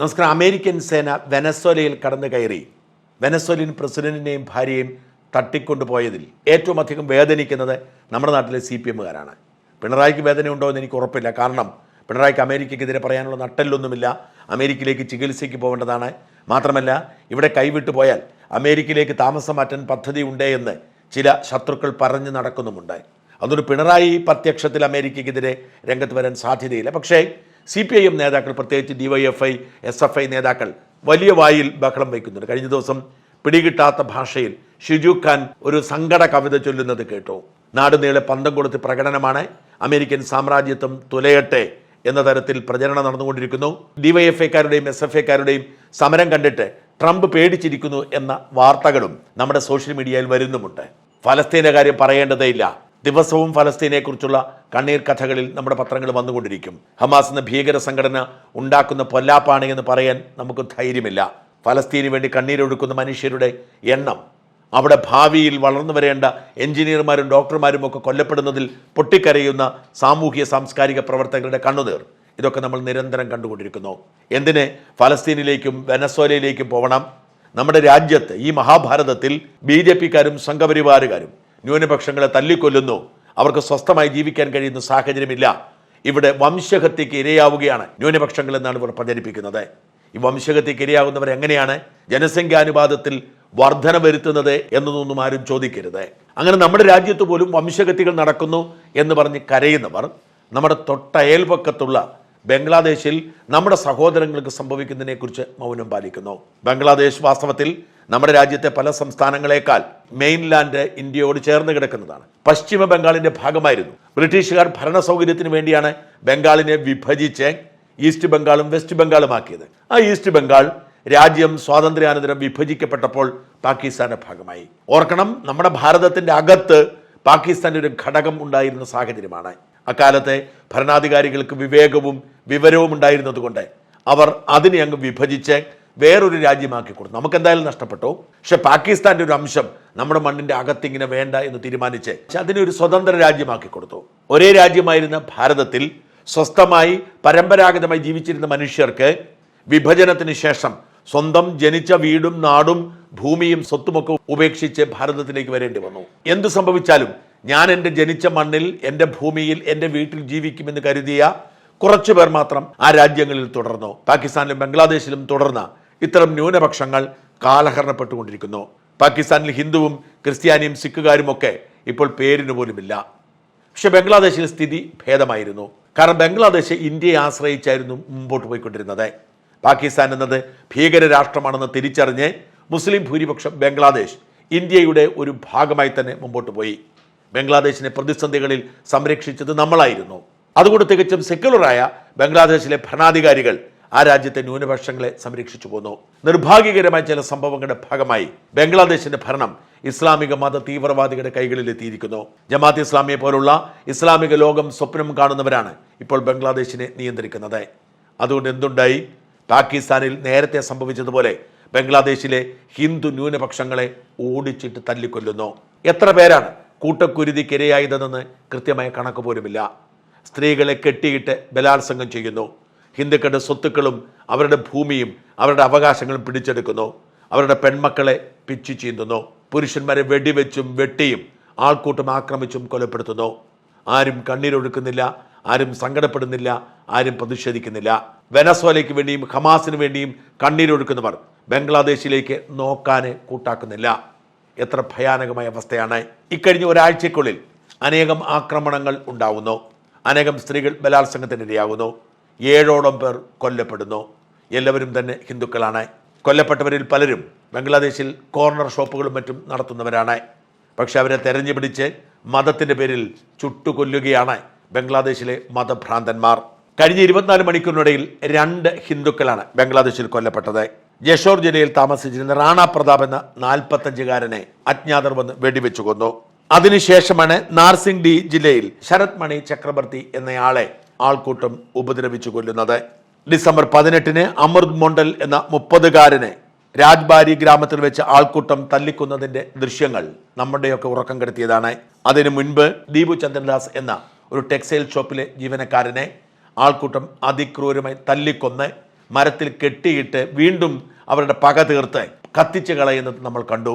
നമസ്കാരം. അമേരിക്കൻ സേന വെനസ്വേലയിൽ കടന്നു കയറി വെനസ്വേലിയൻ പ്രസിഡന്റിനെയും ഭാര്യയും തട്ടിക്കൊണ്ടുപോയതിൽ ഏറ്റവും അധികം വേദനിക്കുന്നത് നമ്മുടെ നാട്ടിലെ CPM-കാരാണ്. പിണറായിക്ക് വേദനയുണ്ടോ എന്ന് എനിക്ക് ഉറപ്പില്ല. കാരണം പിണറായിക്ക് അമേരിക്കയ്ക്കെതിരെ പറയാനുള്ള നട്ടെല്ലൊന്നുമില്ല. അമേരിക്കയിലേക്ക് ചികിത്സയ്ക്ക് പോകേണ്ടതാണ്. മാത്രമല്ല, ഇവിടെ കൈവിട്ടു പോയാൽ അമേരിക്കയിലേക്ക് താമസം മാറ്റാൻ പദ്ധതി ഉണ്ടേ എന്ന് ചില ശത്രുക്കൾ പറഞ്ഞു നടക്കുന്നുമുണ്ട്. അതുകൊണ്ട് പിണറായി പ്രത്യക്ഷത്തിൽ അമേരിക്കയ്ക്കെതിരെ രംഗത്ത് വരാൻ സാധ്യതയില്ല. പക്ഷേ CPIM നേതാക്കൾ, പ്രത്യേകിച്ച് DYFI, SFI നേതാക്കൾ വലിയ വായിൽ ബഹളം വയ്ക്കുന്നുണ്ട്. കഴിഞ്ഞ ദിവസം പിടികിട്ടാത്ത ഭാഷയിൽ ഷിജു ഖാൻ ഒരു സങ്കട കവിത ചൊല്ലുന്നത് കേട്ടു. നാടുനീളെ പന്തം കൊടുത്ത് പ്രകടനമാണ്, അമേരിക്കൻ സാമ്രാജ്യത്വം തുലയട്ടെ എന്ന തരത്തിൽ പ്രചരണം നടന്നുകൊണ്ടിരിക്കുന്നു. DYFI-ക്കാരുടെയും SFI-ക്കാരുടെയും സമരം കണ്ടിട്ട് ട്രംപ് പേടിച്ചിരിക്കുന്നു എന്ന വാർത്തകളും നമ്മുടെ സോഷ്യൽ മീഡിയയിൽ വരുന്നുമുണ്ട്. ഫലസ്തീൻ്റെ കാര്യം പറയേണ്ടതേയില്ല. ദിവസവും ഫലസ്തീനെക്കുറിച്ചുള്ള കണ്ണീർ കഥകളിൽ നമ്മുടെ പത്രങ്ങൾ വന്നുകൊണ്ടിരിക്കും. ഹമാസ് എന്ന ഭീകര സംഘടന ഉണ്ടാക്കുന്ന പൊല്ലാപ്പാണ് എന്ന് പറയാൻ നമുക്ക് ധൈര്യമില്ല. ഫലസ്തീന് വേണ്ടി കണ്ണീരൊഴുക്കുന്ന മനുഷ്യരുടെ എണ്ണം, അവിടെ ഭാവിയിൽ വളർന്നു വരേണ്ട എഞ്ചിനീയർമാരും ഡോക്ടർമാരും ഒക്കെ കൊല്ലപ്പെടുന്നതിൽ പൊട്ടിക്കരയുന്ന സാമൂഹ്യ സാംസ്കാരിക പ്രവർത്തകരുടെ കണ്ണുനീർ, ഇതൊക്കെ നമ്മൾ നിരന്തരം കണ്ടുകൊണ്ടിരിക്കുന്നു. എന്തിന് ഫലസ്തീനിലേക്കും വെനസ്വേലയിലേക്കും പോകണം? നമ്മുടെ രാജ്യത്ത് ഈ മഹാഭാരതത്തിൽ BJP-ക്കാരും സംഘപരിവാറുകാരും ന്യൂനപക്ഷങ്ങളെ തല്ലിക്കൊല്ലുന്നു. അവർക്ക് സ്വസ്ഥമായി ജീവിക്കാൻ കഴിയുന്ന സാഹചര്യമില്ല. ഇവിടെ വംശഹത്യക്ക് ഇരയാവുകയാണ് ന്യൂനപക്ഷങ്ങൾ എന്നാണ് ഇവർ പ്രചരിപ്പിക്കുന്നത്. ഈ വംശഹത്യക്ക് ഇരയാകുന്നവർ എങ്ങനെയാണ് ജനസംഖ്യാനുപാതത്തിൽ വർധന വരുത്തുന്നത് എന്നതൊന്നും ആരും ചോദിക്കരുത്. അങ്ങനെ നമ്മുടെ രാജ്യത്ത് പോലും വംശഹത്യകൾ നടക്കുന്നു എന്ന് പറഞ്ഞ് കരയുന്നവർ നമ്മുടെ തൊട്ടയൽപക്കത്തുള്ള ബംഗ്ലാദേശിൽ നമ്മുടെ സഹോദരങ്ങൾക്ക് സംഭവിക്കുന്നതിനെക്കുറിച്ച് മൗനം പാലിക്കുന്നു. ബംഗ്ലാദേശ് വാസ്തവത്തിൽ നമ്മുടെ രാജ്യത്തെ പല സംസ്ഥാനങ്ങളെക്കാൾ മെയിൻലാൻഡ് ഇന്ത്യയോട് ചേർന്ന് കിടക്കുന്നതാണ്. പശ്ചിമ ബംഗാളിന്റെ ഭാഗമായിരുന്നു. ബ്രിട്ടീഷുകാർ ഭരണ സൗകര്യത്തിന് വേണ്ടിയാണ് ബംഗാളിനെ വിഭജിച്ച് ഈസ്റ്റ് ബംഗാളും വെസ്റ്റ് ബംഗാളും ആക്കിയത്. ആ ഈസ്റ്റ് ബംഗാൾ രാജ്യം സ്വാതന്ത്ര്യാനന്തരം വിഭജിക്കപ്പെട്ടപ്പോൾ പാകിസ്ഥാന്റെ ഭാഗമായി. ഓർക്കണം, നമ്മുടെ ഭാരതത്തിന്റെ അകത്ത് പാകിസ്ഥാന്റെ ഒരു ഘടകം ഉണ്ടായിരുന്ന സാഹചര്യമാണ്. അക്കാലത്തെ ഭരണാധികാരികൾക്ക് വിവേകവും വിവരവും ഉണ്ടായിരുന്നത് കൊണ്ട് അവർ അതിനെ അങ്ങ് വിഭജിച്ച് വേറൊരു രാജ്യമാക്കി കൊടുത്തു. നമുക്കെന്തായാലും നഷ്ടപ്പെട്ടു. പക്ഷെ പാകിസ്ഥാന്റെ ഒരു അംശം നമ്മുടെ മണ്ണിന്റെ അകത്തിങ്ങനെ വേണ്ട എന്ന് തീരുമാനിച്ച് അതിനെ ഒരു സ്വതന്ത്ര രാജ്യമാക്കി കൊടുത്തു. ഒരേ രാജ്യമായിരുന്ന ഭാരതത്തിൽ സ്വസ്ഥമായി പരമ്പരാഗതമായി ജീവിച്ചിരുന്ന മനുഷ്യർക്ക് വിഭജനത്തിന് ശേഷം സ്വന്തം ജനിച്ച വീടും നാടും ഭൂമിയും സ്വത്തുമൊക്കെ ഉപേക്ഷിച്ച് ഭാരതത്തിലേക്ക് വരേണ്ടി വന്നു. എന്തു സംഭവിച്ചാലും ഞാൻ എൻ്റെ ജനിച്ച മണ്ണിൽ, എൻ്റെ ഭൂമിയിൽ, എൻ്റെ വീട്ടിൽ ജീവിക്കുമെന്ന് കരുതിയ കുറച്ചു പേർ മാത്രം ആ രാജ്യങ്ങളിൽ തുടർന്നു. പാകിസ്ഥാനിലും ബംഗ്ലാദേശിലും തുടർന്ന ഇത്തരം ന്യൂനപക്ഷങ്ങൾ കാലഹരണപ്പെട്ടുകൊണ്ടിരിക്കുന്നു. പാകിസ്ഥാനിൽ ഹിന്ദുവും ക്രിസ്ത്യാനിയും സിഖുകാരും ഒക്കെ ഇപ്പോൾ പേരിന് പോലുമില്ല. പക്ഷെ ബംഗ്ലാദേശിൽ സ്ഥിതി ഭേദമായിരുന്നു. കാരണം ബംഗ്ലാദേശ് ഇന്ത്യയെ ആശ്രയിച്ചായിരുന്നു മുമ്പോട്ട് പോയിക്കൊണ്ടിരുന്നത്. പാകിസ്ഥാൻ എന്നത് ഭീകര രാഷ്ട്രമാണെന്ന് തിരിച്ചറിഞ്ഞ് മുസ്ലിം ഭൂരിപക്ഷം ബംഗ്ലാദേശ് ഇന്ത്യയുടെ ഒരു ഭാഗമായി തന്നെ മുമ്പോട്ട് പോയി. ബംഗ്ലാദേശിനെ പ്രതിസന്ധികളിൽ സംരക്ഷിച്ചത് നമ്മളായിരുന്നു. അതുകൊണ്ട് തികച്ചും സെക്യുലറായ ബംഗ്ലാദേശിലെ ഭരണാധികാരികൾ ആ രാജ്യത്തെ ന്യൂനപക്ഷങ്ങളെ സംരക്ഷിച്ചു പോന്നു. നിർഭാഗ്യകരമായ ചില സംഭവങ്ങളുടെ ഭാഗമായി ബംഗ്ലാദേശിന്റെ ഭരണം ഇസ്ലാമിക മത തീവ്രവാദികളുടെ കൈകളിൽ എത്തിയിരിക്കുന്നു. ജമാഅത്ത് ഇസ്ലാമിയെ പോലുള്ള ഇസ്ലാമിക ലോകം സ്വപ്നം കാണുന്നവരാണ് ഇപ്പോൾ ബംഗ്ലാദേശിനെ നിയന്ത്രിക്കുന്നത്. അതുകൊണ്ട് എന്തുണ്ടായി? പാകിസ്ഥാനിൽ നേരത്തെ സംഭവിച്ചതുപോലെ ബംഗ്ലാദേശിലെ ഹിന്ദു ന്യൂനപക്ഷങ്ങളെ ഓടിച്ചിട്ട് തല്ലിക്കൊല്ലുന്നു. എത്ര പേരാണ് കൂട്ടക്കുരുതിക്കിരയായതെന്ന് കൃത്യമായ കണക്ക് പോലുമില്ല. സ്ത്രീകളെ കെട്ടിയിട്ട് ബലാത്സംഗം ചെയ്യുന്നു. ഹിന്ദുക്കളുടെ സ്വത്തുക്കളും അവരുടെ ഭൂമിയും അവരുടെ അവകാശങ്ങളും പിടിച്ചെടുക്കുന്നു. അവരുടെ പെൺമക്കളെ പിച്ചു ചീന്തുന്നു. പുരുഷന്മാരെ വെടിവെച്ചും വെട്ടിയും ആൾക്കൂട്ടം ആക്രമിച്ചും കൊലപ്പെടുത്തുന്നു. ആരും കണ്ണീരൊഴുക്കുന്നില്ല, ആരും സങ്കടപ്പെടുന്നില്ല, ആരും പ്രതിഷേധിക്കുന്നില്ല. വെനസ്വേലയ്ക്ക് വേണ്ടിയും ഹമാസിന് വേണ്ടിയും കണ്ണീരൊഴുക്കുന്നവർ ബംഗ്ലാദേശിലേക്ക് നോക്കാന് കൂട്ടാക്കുന്നില്ല. എത്ര ഭയാനകമായ അവസ്ഥയാണ്! ഇക്കഴിഞ്ഞ ഒരാഴ്ചയ്ക്കുള്ളിൽ അനേകം ആക്രമണങ്ങൾ ഉണ്ടാവുന്നു. അനേകം സ്ത്രീകൾ ബലാത്സംഗത്തിനിരയാകുന്നു. 7ഓളം പേർ കൊല്ലപ്പെടുന്നു. എല്ലാവരും തന്നെ ഹിന്ദുക്കളാണ്. കൊല്ലപ്പെട്ടവരിൽ പലരും ബംഗ്ലാദേശിൽ കോർണർ ഷോപ്പുകളും മറ്റും നടത്തുന്നവരാണ്. പക്ഷെ അവരെ തെരഞ്ഞുപിടിച്ച് മതത്തിൻ്റെ പേരിൽ ചുട്ടുകൊല്ലുകയാണ് ബംഗ്ലാദേശിലെ മതഭ്രാന്തന്മാർ. കഴിഞ്ഞ 24 മണിക്കൂറിനിടയിൽ 2 ഹിന്ദുക്കളാണ് ബംഗ്ലാദേശിൽ കൊല്ലപ്പെട്ടത്. ജഷോർ ജില്ലയിൽ താമസിച്ചിരുന്ന റാണ പ്രതാപ് എന്ന 45-കാരനെ അജ്ഞാതർ വന്ന് വെടിവെച്ചു കൊന്നു. അതിനുശേഷമാണ് നാർസിംഗ് ജില്ലയിൽ ശരത് മണി ചക്രവർത്തി എന്നയാളെ ആൾക്കൂട്ടം ഉപദ്രവിച്ചു കൊല്ലുന്നത്. ഡിസംബർ 18-ന് അമൃത് മൊണ്ടൽ എന്ന 30-കാരനെ രാജ്ബാരി ഗ്രാമത്തിൽ വെച്ച് ആൾക്കൂട്ടം തല്ലിക്കുന്നതിന്റെ ദൃശ്യങ്ങൾ നമ്മുടെയൊക്കെ ഉറക്കം കെടുത്തിയതാണ്. അതിനു മുൻപ് ദീപു ചന്ദ്രദാസ് എന്ന ഒരു ടെക്സ്റ്റൈൽ ഷോപ്പിലെ ജീവനക്കാരനെ ആൾക്കൂട്ടം അതിക്രൂരമായി തല്ലിക്കൊന്ന് മരത്തിൽ കെട്ടിയിട്ട് വീണ്ടും അവരുടെ പക തീർത്ത് കത്തിച്ചു കളയുന്നത് നമ്മൾ കണ്ടു.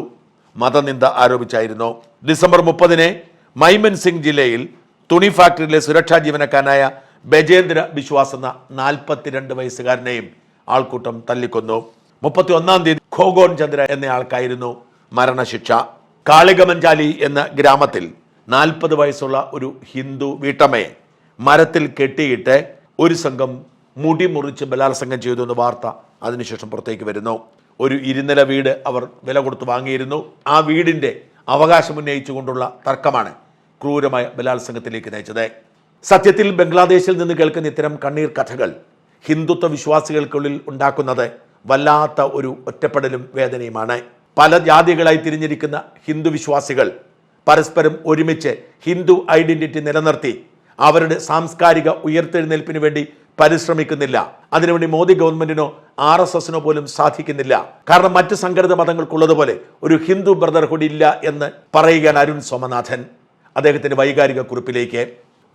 മതനിന്ദ ആരോപിച്ചായിരുന്നു. ഡിസംബർ 30 മൈമൻ സിംഗ് ജില്ലയിൽ തുണി ഫാക്ടറിയിലെ സുരക്ഷാ ജീവനക്കാരനായ ബജേന്ദ്ര ബിശ്വാസ് എന്ന 42 വയസ്സുകാരനെയും ആൾക്കൂട്ടം തല്ലിക്കൊന്നു. 31 ഖോഗോൺ ചന്ദ്ര എന്നയാൾക്കായിരുന്നു മരണശിക്ഷ. കാളികമഞ്ചാലി എന്ന ഗ്രാമത്തിൽ 40 വയസ്സുള്ള ഒരു ഹിന്ദു വീട്ടമ്മയെ മരത്തിൽ കെട്ടിയിട്ട് ഒരു സംഘം മുടി മുറിച്ച് ബലാത്സംഗം ചെയ്തു എന്ന വാർത്ത അതിനുശേഷം പുറത്തേക്ക് വരുന്നു. ഒരു 2 നില വീട് അവർ വില കൊടുത്ത് വാങ്ങിയിരുന്നു. ആ വീടിന്റെ അവകാശം ഉന്നയിച്ചുകൊണ്ടുള്ള തർക്കമാണ് ക്രൂരമായ ബലാത്സംഗത്തിലേക്ക് നയിച്ചത്. സത്യത്തിൽ ബംഗ്ലാദേശിൽ നിന്ന് കേൾക്കുന്ന ഇത്തരം കണ്ണീർ കഥകൾ ഹിന്ദുത്വ വിശ്വാസികൾക്കുള്ളിൽ ഉണ്ടാക്കുന്നത് വല്ലാത്ത ഒരു ഒറ്റപ്പെടലും വേദനയുമാണ്. പല ജാതികളായി തിരിഞ്ഞിരിക്കുന്ന ഹിന്ദു വിശ്വാസികൾ പരസ്പരം ഒരുമിച്ച് ഹിന്ദു ഐഡന്റിറ്റി നിലനിർത്തി അവരുടെ സാംസ്കാരിക ഉയർത്തെഴുന്നേൽപ്പിന് വേണ്ടി പരിശ്രമിക്കുന്നില്ല. അതിനുവേണ്ടി മോദി ഗവൺമെന്റിനോ RSSനോ പോലും സാധിക്കുന്നില്ല. കാരണം മറ്റ് സംഘടിത മതങ്ങൾക്കുള്ളതുപോലെ ഒരു ഹിന്ദു ബ്രദർഹുഡ് ഇല്ല എന്ന് പറയുകയാണ് അരുൺ സോമനാഥൻ അദ്ദേഹത്തിന്റെ വൈകാരിക കുറിപ്പിലേക്ക്.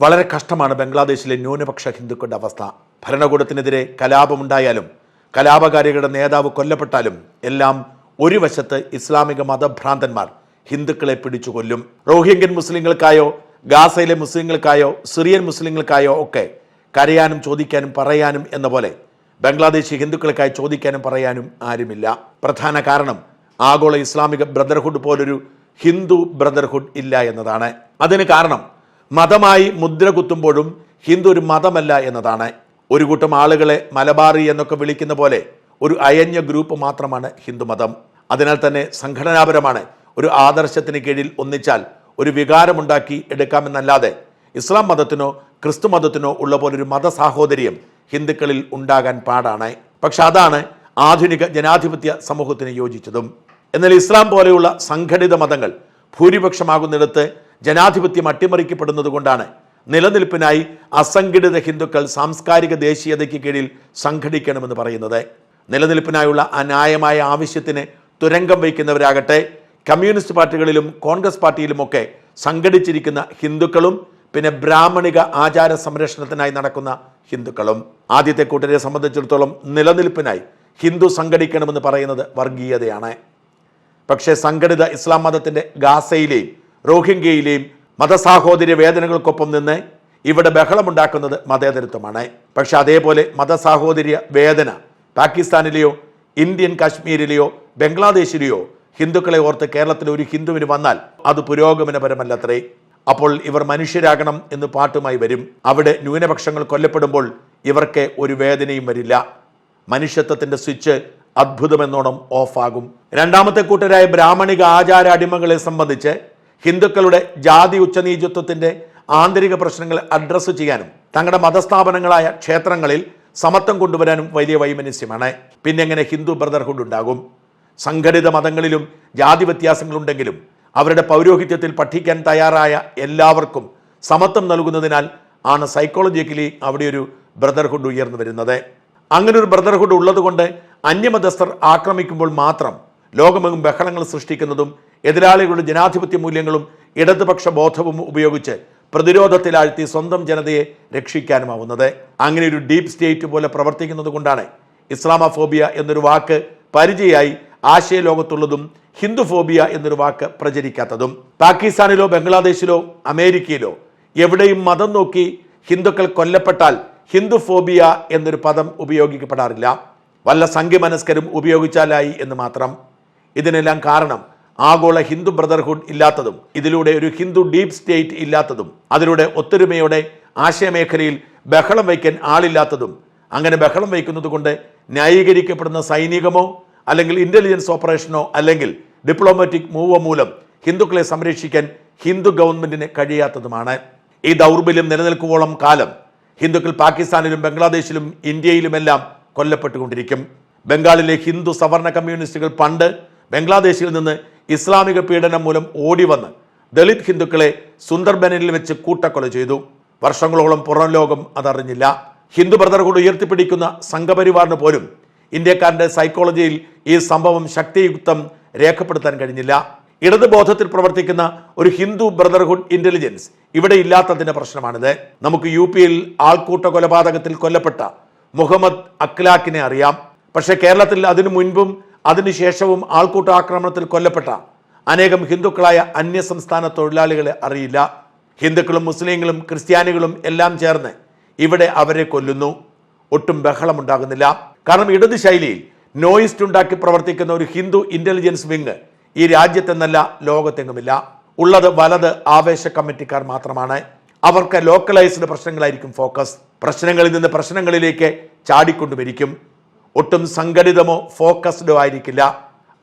വളരെ കഷ്ടമാണ് ബംഗ്ലാദേശിലെ ന്യൂനപക്ഷ ഹിന്ദുക്കളുടെ അവസ്ഥ. ഭരണകൂടത്തിനെതിരെ കലാപമുണ്ടായാലും കലാപകാരികളുടെ നേതാവ് കൊല്ലപ്പെട്ടാലും എല്ലാം ഒരു വശത്ത് ഇസ്ലാമിക മതഭ്രാന്തന്മാർ ഹിന്ദുക്കളെ പിടിച്ചു കൊല്ലും. റോഹിംഗ്യൻ മുസ്ലിങ്ങൾക്കായോ ഗാസയിലെ മുസ്ലിങ്ങൾക്കായോ സിറിയൻ മുസ്ലിങ്ങൾക്കായോ ഒക്കെ കരയാനും ചോദിക്കാനും പറയാനും എന്ന പോലെ ബംഗ്ലാദേശി ഹിന്ദുക്കൾക്കായി ചോദിക്കാനും പറയാനും ആരുമില്ല. പ്രധാന കാരണം ആഗോള ഇസ്ലാമിക ബ്രദർഹുഡ് പോലൊരു ഹിന്ദു ബ്രദർഹുഡ് ഇല്ല എന്നതാണ്. അതിന് കാരണം മതമായി മുദ്ര കുത്തുമ്പോഴും ഹിന്ദു ഒരു മതമല്ല എന്നതാണ്. ഒരു കൂട്ടം ആളുകളെ മലബാറി എന്നൊക്കെ വിളിക്കുന്ന പോലെ ഒരു അയഞ്ഞ ഗ്രൂപ്പ് മാത്രമാണ് ഹിന്ദുമതം. അതിനാൽ തന്നെ സംഘടനാപരമാണ്. ഒരു ആദർശത്തിന് കീഴിൽ ഒന്നിച്ചാൽ ഒരു വികാരമുണ്ടാക്കി എടുക്കാമെന്നല്ലാതെ ഇസ്ലാം മതത്തിനോ ക്രിസ്തു മതത്തിനോ ഉള്ള പോലൊരു മതസാഹോദര്യം ഹിന്ദുക്കളിൽ ഉണ്ടാകാൻ പാടാണ്. പക്ഷെ അതാണ് ആധുനിക ജനാധിപത്യ സമൂഹത്തിന് യോജിച്ചതും. എന്നാൽ ഇസ്ലാം പോലെയുള്ള സംഘടിത മതങ്ങൾ ഭൂരിപക്ഷമാകുന്നിടത്ത് ജനാധിപത്യം അട്ടിമറിക്കപ്പെടുന്നത് കൊണ്ടാണ് നിലനിൽപ്പിനായി അസംഘടിത ഹിന്ദുക്കൾ സാംസ്കാരിക ദേശീയതയ്ക്ക് കീഴിൽ സംഘടിക്കണമെന്ന് പറയുന്നത്. നിലനിൽപ്പിനായുള്ള അന്യായമായ ആവശ്യത്തിന് തുരങ്കം വയ്ക്കുന്നവരാകട്ടെ കമ്മ്യൂണിസ്റ്റ് പാർട്ടികളിലും കോൺഗ്രസ് പാർട്ടിയിലുമൊക്കെ സംഘടിച്ചിരിക്കുന്ന ഹിന്ദുക്കളും പിന്നെ ബ്രാഹ്മണിക ആചാര സംരക്ഷണത്തിനായി നടക്കുന്ന ഹിന്ദുക്കളും. ആദ്യത്തെ കൂട്ടരെ സംബന്ധിച്ചിടത്തോളം നിലനിൽപ്പിനായി ഹിന്ദു സംഘടിക്കണമെന്ന് പറയുന്നത് വർഗീയതയാണ്. പക്ഷേ സംഘടിത ഇസ്ലാം മതത്തിന്റെ ഗാസയിലെയും റോഹിംഗ്യയിലെയും മതസാഹോദര്യ വേദനകൾക്കൊപ്പം നിന്ന് ഇവിടെ ബഹളമുണ്ടാക്കുന്നത് മതേതരത്വമാണ്. പക്ഷെ അതേപോലെ മതസാഹോദര്യ വേദന പാകിസ്ഥാനിലെയോ ഇന്ത്യൻ കാശ്മീരിലെയോ ബംഗ്ലാദേശിലെയോ ഹിന്ദുക്കളെ ഓർത്ത് കേരളത്തിലെ ഒരു ഹിന്ദുവിന് വന്നാൽ അത് പുരോഗമനപരമല്ലത്രേ. അപ്പോൾ ഇവർ മനുഷ്യരാകണം എന്ന് പാട്ടുമായി വരും. അവിടെ ന്യൂനപക്ഷങ്ങൾ കൊല്ലപ്പെടുമ്പോൾ ഇവർക്ക് ഒരു വേദനയും വരില്ല. മനുഷ്യത്വത്തിന്റെ സ്വിച്ച് അത്ഭുതമെന്നോണം ഓഫാകും. രണ്ടാമത്തെ കൂട്ടരായ ബ്രാഹ്മണിക ആചാര അടിമകളെ സംബന്ധിച്ച് ഹിന്ദുക്കളുടെ ജാതി ഉച്ചനീചത്വത്തിന്റെ ആന്തരിക പ്രശ്നങ്ങൾ അഡ്രസ്സ് ചെയ്യാനും തങ്ങളുടെ മതസ്ഥാപനങ്ങളായ ക്ഷേത്രങ്ങളിൽ സമത്വം കൊണ്ടുവരാനും വലിയ വൈമനസ്യമാണ്. പിന്നെ എങ്ങനെ ഹിന്ദു ബ്രദർഹുഡ് ഉണ്ടാകും? സംഘടിത മതങ്ങളിലും ജാതി വ്യത്യാസങ്ങളുണ്ടെങ്കിലും അവരുടെ പൗരോഹിത്യത്തിൽ പഠിക്കാൻ തയ്യാറായ എല്ലാവർക്കും സമത്വം നൽകുന്നതിനാൽ ആണ് സൈക്കോളജിക്കലി അവിടെ ഒരു ബ്രദർഹുഡ് ഉയർന്നു വരുന്നത്. അങ്ങനെ ഒരു ബ്രദർഹുഡ് ഉള്ളതുകൊണ്ട് അന്യമതസ്ഥർ ആക്രമിക്കുമ്പോൾ മാത്രം ലോകമെങ്ങും ബഹളങ്ങൾ സൃഷ്ടിക്കുന്നതും എതിരാളികളുടെ ജനാധിപത്യ മൂല്യങ്ങളും ഇടതുപക്ഷ ബോധവും ഉപയോഗിച്ച് പ്രതിരോധത്തിലാഴ്ത്തി സ്വന്തം ജനതയെ രക്ഷിക്കാനുമാവുന്നത്. അങ്ങനെ ഒരു ഡീപ് സ്റ്റേറ്റ് പോലെ പ്രവർത്തിക്കുന്നത് കൊണ്ടാണ് ഇസ്ലാമോഫോബിയ എന്നൊരു വാക്ക് പരിചയമായി ആശയ ലോകത്തുള്ളതും ഹിന്ദുഫോബിയ എന്നൊരു വാക്ക് പ്രചരിക്കാത്തതും. പാകിസ്ഥാനിലോ ബംഗ്ലാദേശിലോ അമേരിക്കയിലോ എവിടെയും മതം നോക്കി ഹിന്ദുക്കൾ കൊല്ലപ്പെട്ടാൽ ഹിന്ദുഫോബിയ എന്നൊരു പദം ഉപയോഗിക്കപ്പെടാറില്ല. വല്ല സംഖ്യമനസ്കരും ഉപയോഗിച്ചാലായി എന്ന് മാത്രം. ഇതിനെല്ലാം കാരണം ആഗോള ഹിന്ദു ബ്രദർഹുഡ് ഇല്ലാത്തതും ഇതിലൂടെ ഒരു ഹിന്ദു ഡീപ് സ്റ്റേറ്റ് ഇല്ലാത്തതും അതിലൂടെ ഒത്തൊരുമയോടെ ആശയമേഖലയിൽ ബഹളം വയ്ക്കാൻ ആളില്ലാത്തതും. അങ്ങനെ ബഹളം വയ്ക്കുന്നത് കൊണ്ട് ന്യായീകരിക്കപ്പെടുന്ന സൈനികമോ അല്ലെങ്കിൽ ഇന്റലിജൻസ് ഓപ്പറേഷനോ അല്ലെങ്കിൽ ഡിപ്ലോമാറ്റിക് മൂവോ മൂലം ഹിന്ദുക്കളെ സംരക്ഷിക്കാൻ ഹിന്ദു ഗവൺമെന്റിന് കഴിയാത്തതുമാണ്. ഈ ദൗർബല്യം നിലനിൽക്കുവോളം കാലം ഹിന്ദുക്കൾ പാകിസ്ഥാനിലും ബംഗ്ലാദേശിലും ഇന്ത്യയിലുമെല്ലാം കൊല്ലപ്പെട്ടുകൊണ്ടിരിക്കും. ബംഗാളിലെ ഹിന്ദു സവർണ കമ്മ്യൂണിസ്റ്റുകൾ പണ്ട് ബംഗ്ലാദേശിൽ നിന്ന് ഇസ്ലാമിക പീഡനം മൂലം ഓടിവന്ന് ദളിത് ഹിന്ദുക്കളെ സുന്ദർബനിൽ വെച്ച് കൂട്ടക്കൊല ചെയ്തു. വർഷങ്ങളോളം പുറം ലോകം അതറിഞ്ഞില്ല. ഹിന്ദു ബ്രദർഹുഡ് ഉയർത്തിപ്പിടിക്കുന്ന സംഘപരിവാറിന് പോലും ഇന്ത്യക്കാരന്റെ സൈക്കോളജിയിൽ ഈ സംഭവം ശക്തിയുക്തം രേഖപ്പെടുത്താൻ കഴിഞ്ഞില്ല. ഇടതുബോധത്തിൽ പ്രവർത്തിക്കുന്ന ഒരു ഹിന്ദു ബ്രദർഹുഡ് ഇന്റലിജൻസ് ഇവിടെ ഇല്ലാത്തതിന്റെ പ്രശ്നമാണിത്. നമുക്ക് UP-യിൽ ആൾക്കൂട്ട കൊലപാതകത്തിൽ കൊല്ലപ്പെട്ട മുഹമ്മദ് അഖ്ലാഖിനെ അറിയാം. പക്ഷേ കേരളത്തിൽ അതിനു മുൻപും അതിനുശേഷവും ആൾക്കൂട്ട ആക്രമണത്തിൽ കൊല്ലപ്പെട്ട അനേകം ഹിന്ദുക്കളായ അന്യസംസ്ഥാന തൊഴിലാളികളെ അറിയില്ല. ഹിന്ദുക്കളും മുസ്ലിങ്ങളും ക്രിസ്ത്യാനികളും എല്ലാം ചേർന്ന് ഇവിടെ അവരെ കൊല്ലുന്നു. ഒട്ടും ബഹളമുണ്ടാകുന്നില്ല. കാരണം ഇടത് ശൈലിയിൽ നോയിസ്റ്റ് ഉണ്ടാക്കി പ്രവർത്തിക്കുന്ന ഒരു ഹിന്ദു ഇന്റലിജൻസ് വിങ് ഈ രാജ്യത്തെന്നല്ല ലോകത്തെങ്ങുമില്ല. ഉള്ളത് വലത് ആവേശ കമ്മിറ്റിക്കാർ മാത്രമാണ്. അവർക്ക് ലോക്കലൈസ്ഡ് പ്രശ്നങ്ങളായിരിക്കും ഫോക്കസ്. പ്രശ്നങ്ങളിൽ നിന്ന് പ്രശ്നങ്ങളിലേക്ക് ചാടിക്കൊണ്ടുമിരിക്കും. ഒട്ടും സംഘടിതമോ ഫോക്കസ്ഡോ ആയിരിക്കില്ല.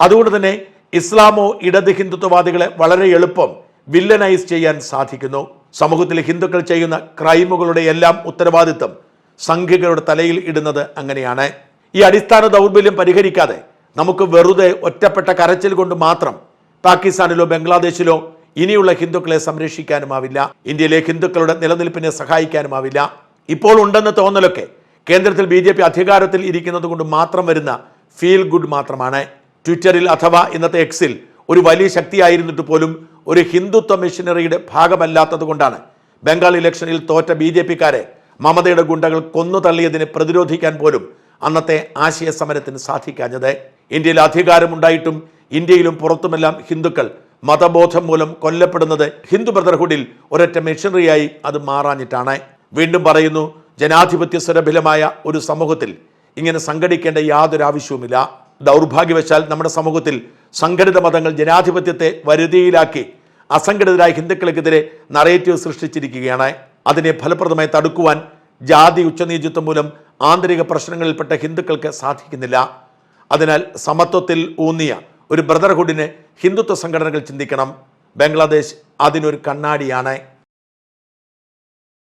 അതുകൊണ്ട് തന്നെ ഇസ്ലാമോ ഇടത് ഹിന്ദുത്വവാദികളെ വളരെ എളുപ്പം വില്ലനൈസ് ചെയ്യാൻ സാധിക്കുന്നു. സമൂഹത്തിൽ ഹിന്ദുക്കൾ ചെയ്യുന്ന ക്രൈമുകളുടെ എല്ലാം ഉത്തരവാദിത്വം സംഘികളുടെ തലയിൽ ഇടുന്നത് അങ്ങനെയാണ്. ഈ അടിസ്ഥാന ദൗർബല്യം പരിഹരിക്കാതെ നമുക്ക് വെറുതെ ഒറ്റപ്പെട്ട കരച്ചിൽ കൊണ്ട് മാത്രം പാകിസ്ഥാനിലോ ബംഗ്ലാദേശിലോ ഇനിയുള്ള ഹിന്ദുക്കളെ സംരക്ഷിക്കാനുമാവില്ല. ഇന്ത്യയിലെ ഹിന്ദുക്കളുടെ നിലനിൽപ്പിനെ സഹായിക്കാനുമാവില്ല. ഇപ്പോൾ ഉണ്ടെന്ന തോന്നലൊക്കെ കേന്ദ്രത്തിൽ BJP അധികാരത്തിൽ ഇരിക്കുന്നത് കൊണ്ട് മാത്രം വരുന്ന ഫീൽ ഗുഡ് മാത്രമാണ്. ട്വിറ്ററിൽ അഥവാ ഇന്നത്തെ എക്സിൽ ഒരു വലിയ ശക്തിയായിരുന്നിട്ട് പോലും ഒരു ഹിന്ദുത്വ മിഷനറിയുടെ ഭാഗമല്ലാത്തത് കൊണ്ടാണ് ബംഗാൾ ഇലക്ഷനിൽ തോറ്റ BJPക്കാരെ മമതയുടെ ഗുണ്ടകൾ കൊന്നു തള്ളിയതിനെ പ്രതിരോധിക്കാൻ പോലും അന്നത്തെ ആശയ സമരത്തിന് സാധിക്കാഞ്ഞത്. ഇന്ത്യയിൽ അധികാരമുണ്ടായിട്ടും ഇന്ത്യയിലും പുറത്തുമെല്ലാം ഹിന്ദുക്കൾ മതബോധം മൂലം കൊല്ലപ്പെടുന്നത് ഹിന്ദു ബ്രദർഹുഡിൽ ഒരൊറ്റ മിഷനറിയായി അത് മാറാഞ്ഞിട്ടാണ്. വീണ്ടും പറയുന്നു, ജനാധിപത്യ സുരഭിലമായ ഒരു സമൂഹത്തിൽ ഇങ്ങനെ സംഘടിക്കേണ്ട യാതൊരു ആവശ്യവുമില്ല. ദൗർഭാഗ്യവശാൽ നമ്മുടെ സമൂഹത്തിൽ സംഘടിത മതങ്ങൾ ജനാധിപത്യത്തെ വരുതിയിലാക്കി അസംഘടിതരായ ഹിന്ദുക്കൾക്കെതിരെ നറേറ്റീവ് സൃഷ്ടിച്ചിരിക്കുകയാണ്. അതിനെ ഫലപ്രദമായി തടുക്കുവാൻ ജാതി ഉച്ചനീചിത്വം മൂലം ആന്തരിക പ്രശ്നങ്ങളിൽപ്പെട്ട ഹിന്ദുക്കൾക്ക് സാധിക്കുന്നില്ല. അതിനാൽ സമത്വത്തിൽ ഊന്നിയ ഒരു ബ്രദർഹുഡിനെ ഹിന്ദുത്വ സംഘടനകൾ ചിന്തിക്കണം. ബംഗ്ലാദേശ് അതിനൊരു കണ്ണാടിയാണ്.